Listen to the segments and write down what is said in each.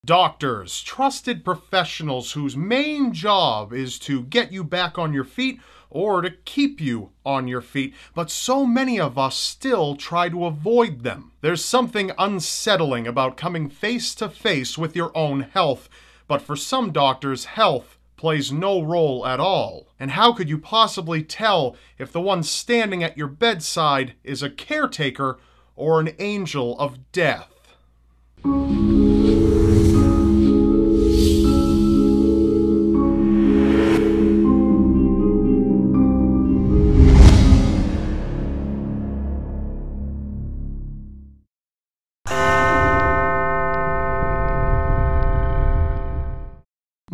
Doctors, trusted professionals whose main job is to get you back on your feet or to keep you on your feet, but so many of us still try to avoid them. There's something unsettling about coming face to face with your own health, but for some doctors, health plays no role at all. And how could you possibly tell if the one standing at your bedside is a caretaker or an angel of death?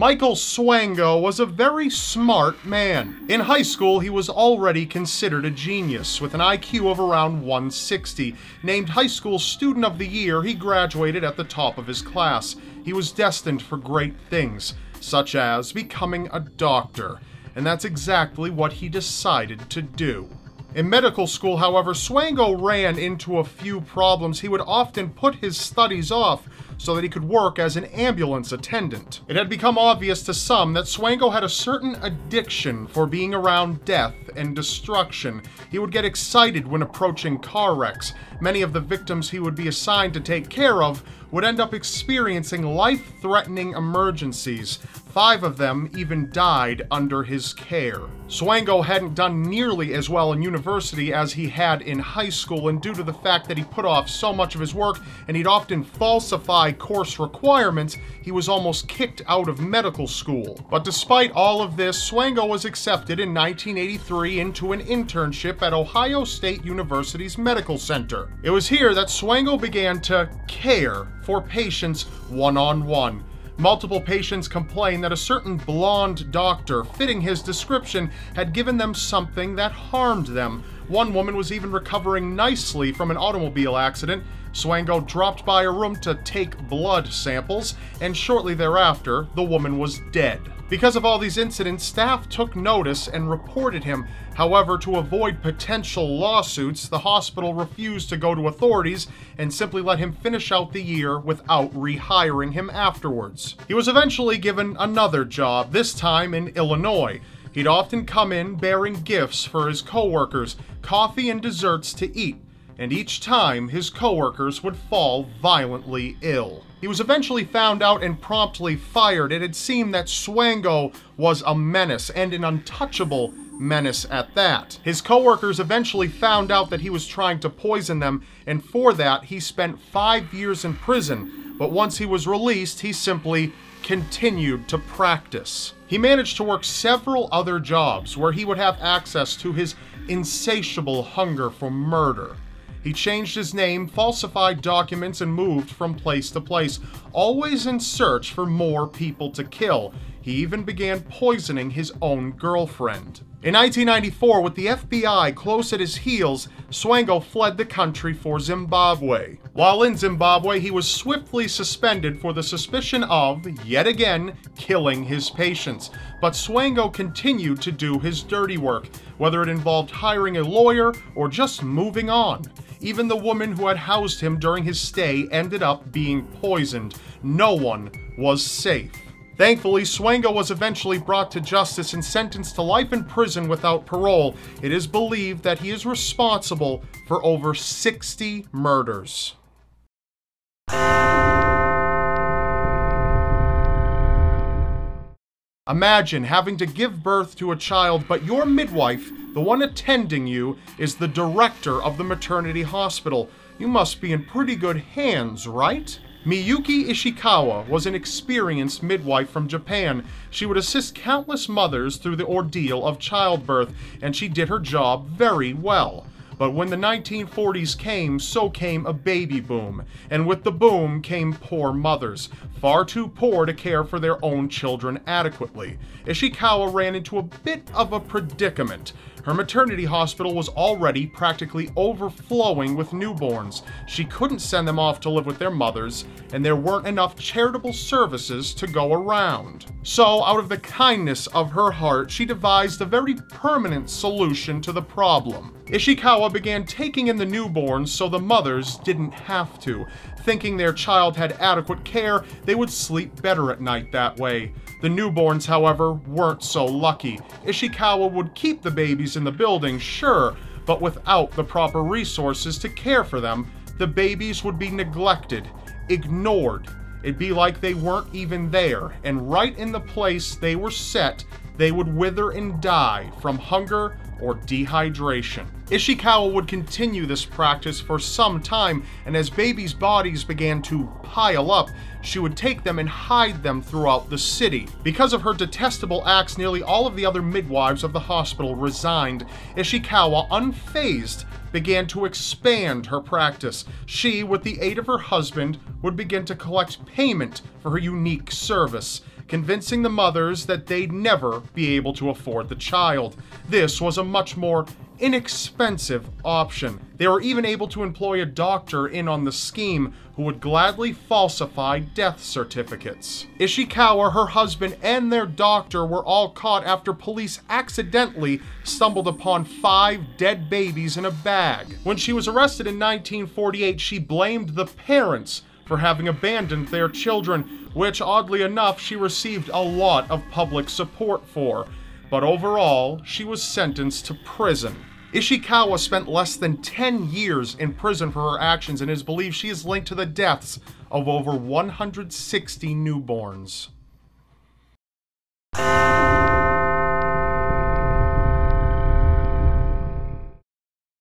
Michael Swango was a very smart man. In high school, he was already considered a genius, with an IQ of around 160. Named High School Student of the Year, he graduated at the top of his class. He was destined for great things, such as becoming a doctor, and that's exactly what he decided to do. In medical school, however, Swango ran into a few problems. He would often put his studies off so that he could work as an ambulance attendant. It had become obvious to some that Swango had a certain addiction for being around death and destruction. He would get excited when approaching car wrecks. Many of the victims he would be assigned to take care of would end up experiencing life-threatening emergencies. 5 of them even died under his care. Swango hadn't done nearly as well in university as he had in high school, and due to the fact that he put off so much of his work and he'd often falsify course requirements, he was almost kicked out of medical school. But despite all of this, Swango was accepted in 1983 into an internship at Ohio State University's medical center. It was here that Swango began to care for patients one-on-one. Multiple patients complained that a certain blonde doctor fitting his description had given them something that harmed them. One woman was even recovering nicely from an automobile accident. Swango dropped by a room to take blood samples, and shortly thereafter, the woman was dead. Because of all these incidents, staff took notice and reported him. However, to avoid potential lawsuits, the hospital refused to go to authorities and simply let him finish out the year without rehiring him afterwards. He was eventually given another job, this time in Illinois. He'd often come in bearing gifts for his coworkers, coffee and desserts to eat, and each time his coworkers would fall violently ill. He was eventually found out and promptly fired. It had seemed that Swango was a menace, and an untouchable menace at that. His coworkers eventually found out that he was trying to poison them, and for that he spent 5 years in prison. But once he was released, he simply continued to practice. He managed to work several other jobs where he would have access to his insatiable hunger for murder. He changed his name, falsified documents, and moved from place to place, always in search for more people to kill. He even began poisoning his own girlfriend. In 1994, with the FBI close at his heels, Swango fled the country for Zimbabwe. While in Zimbabwe, he was swiftly suspended for the suspicion of, yet again, killing his patients. But Swango continued to do his dirty work, whether it involved hiring a lawyer or just moving on. Even the woman who had housed him during his stay ended up being poisoned. No one was safe. Thankfully, Swango was eventually brought to justice and sentenced to life in prison without parole. It is believed that he is responsible for over 60 murders. Imagine having to give birth to a child, but your midwife, the one attending you, is the director of the maternity hospital. You must be in pretty good hands, right? Miyuki Ishikawa was an experienced midwife from Japan. She would assist countless mothers through the ordeal of childbirth, and she did her job very well. But when the 1940s came, so came a baby boom. And with the boom came poor mothers, far too poor to care for their own children adequately. Ishikawa ran into a bit of a predicament. Her maternity hospital was already practically overflowing with newborns. She couldn't send them off to live with their mothers, and there weren't enough charitable services to go around. So, out of the kindness of her heart, she devised a very permanent solution to the problem. Ishikawa began taking in the newborns so the mothers didn't have to. Thinking their child had adequate care, they would sleep better at night that way. The newborns, however, weren't so lucky. Ishikawa would keep the babies in the building, sure, but without the proper resources to care for them, the babies would be neglected, ignored. It'd be like they weren't even there, and right in the place they were set, they would wither and die from hunger or dehydration. Ishikawa would continue this practice for some time, and as babies' bodies began to pile up, she would take them and hide them throughout the city. Because of her detestable acts, nearly all of the other midwives of the hospital resigned. Ishikawa, unfazed, began to expand her practice. She, with the aid of her husband, would begin to collect payment for her unique service, convincing the mothers that they'd never be able to afford the child. This was a much more inexpensive option. They were even able to employ a doctor in on the scheme who would gladly falsify death certificates. Ishikawa, her husband, and their doctor were all caught after police accidentally stumbled upon 5 dead babies in a bag. When she was arrested in 1948, she blamed the parents for having abandoned their children, which oddly enough she received a lot of public support for. But overall, she was sentenced to prison. Ishikawa spent less than 10 years in prison for her actions, and it is believed she is linked to the deaths of over 160 newborns.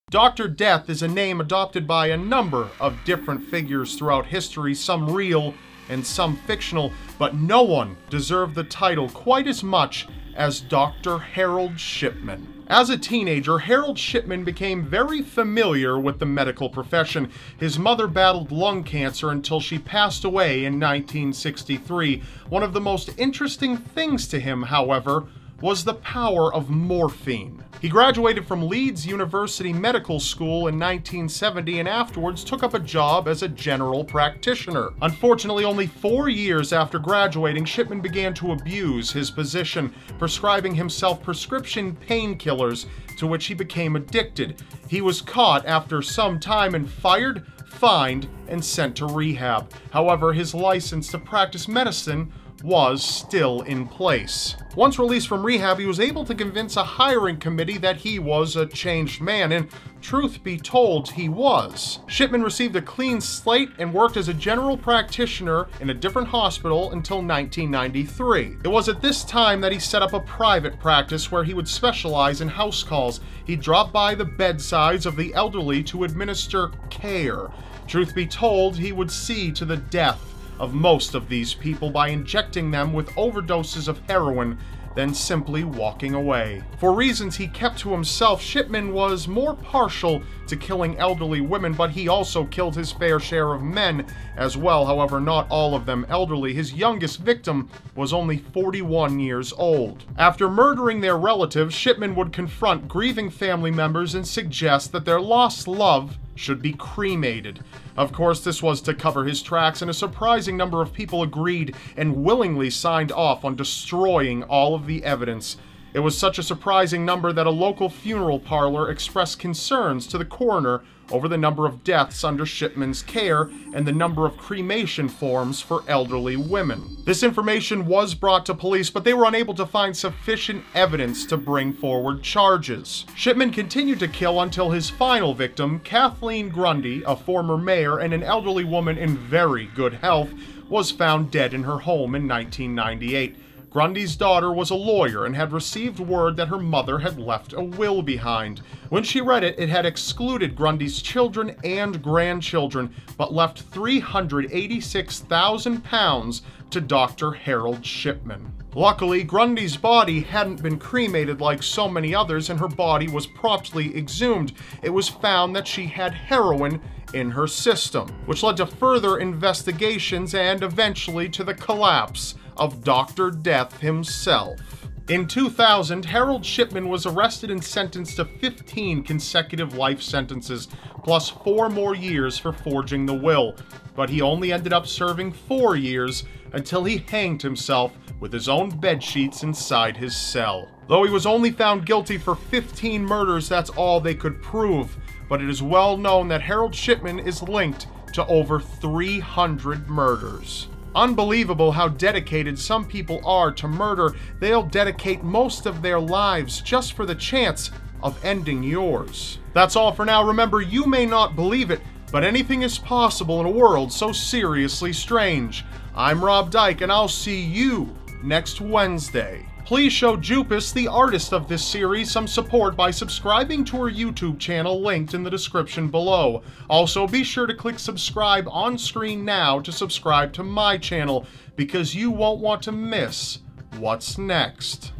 Dr. Death is a name adopted by a number of different figures throughout history, some real and some fictional, but no one deserved the title quite as much as Dr. Harold Shipman. As a teenager, Harold Shipman became very familiar with the medical profession. His mother battled lung cancer until she passed away in 1963. One of the most interesting things to him, however, was the power of morphine. He graduated from Leeds University Medical School in 1970 and afterwards took up a job as a general practitioner. Unfortunately, only 4 years after graduating, Shipman began to abuse his position, prescribing himself prescription painkillers to which he became addicted. He was caught after some time and fired, fined, and sent to rehab. However, his license to practice medicine was still in place. Once released from rehab, he was able to convince a hiring committee that he was a changed man, and truth be told, he was. Shipman received a clean slate and worked as a general practitioner in a different hospital until 1993. It was at this time that he set up a private practice where he would specialize in house calls. He'd drop by the bedsides of the elderly to administer care. Truth be told, he would see to the death of most of these people by injecting them with overdoses of heroin, then simply walking away. For reasons he kept to himself, Shipman was more partial to killing elderly women, but he also killed his fair share of men as well. However, not all of them elderly. His youngest victim was only 41 years old. After murdering their relatives, Shipman would confront grieving family members and suggest that their lost love should be cremated. Of course, this was to cover his tracks, and a surprising number of people agreed and willingly signed off on destroying all of the evidence. It was such a surprising number that a local funeral parlor expressed concerns to the coroner over the number of deaths under Shipman's care and the number of cremation forms for elderly women. This information was brought to police, but they were unable to find sufficient evidence to bring forward charges. Shipman continued to kill until his final victim, Kathleen Grundy, a former mayor and an elderly woman in very good health, was found dead in her home in 1998. Grundy's daughter was a lawyer and had received word that her mother had left a will behind. When she read it, it had excluded Grundy's children and grandchildren, but left £386,000 to Dr. Harold Shipman. Luckily, Grundy's body hadn't been cremated like so many others, and her body was promptly exhumed. It was found that she had heroin in her system, which led to further investigations and eventually to the collapse of Dr. Death himself. In 2000, Harold Shipman was arrested and sentenced to 15 consecutive life sentences, plus 4 more years for forging the will, but he only ended up serving 4 years until he hanged himself with his own bedsheets inside his cell. Though he was only found guilty for 15 murders, that's all they could prove, but it is well known that Harold Shipman is linked to over 300 murders. Unbelievable how dedicated some people are to murder. They'll dedicate most of their lives just for the chance of ending yours. That's all for now. Remember, you may not believe it, but anything is possible in a world so seriously strange. I'm Rob Dyke, and I'll see you next Wednesday. Please show Jupus, the artist of this series, some support by subscribing to her YouTube channel linked in the description below. Also, be sure to click subscribe on screen now to subscribe to my channel, because you won't want to miss what's next.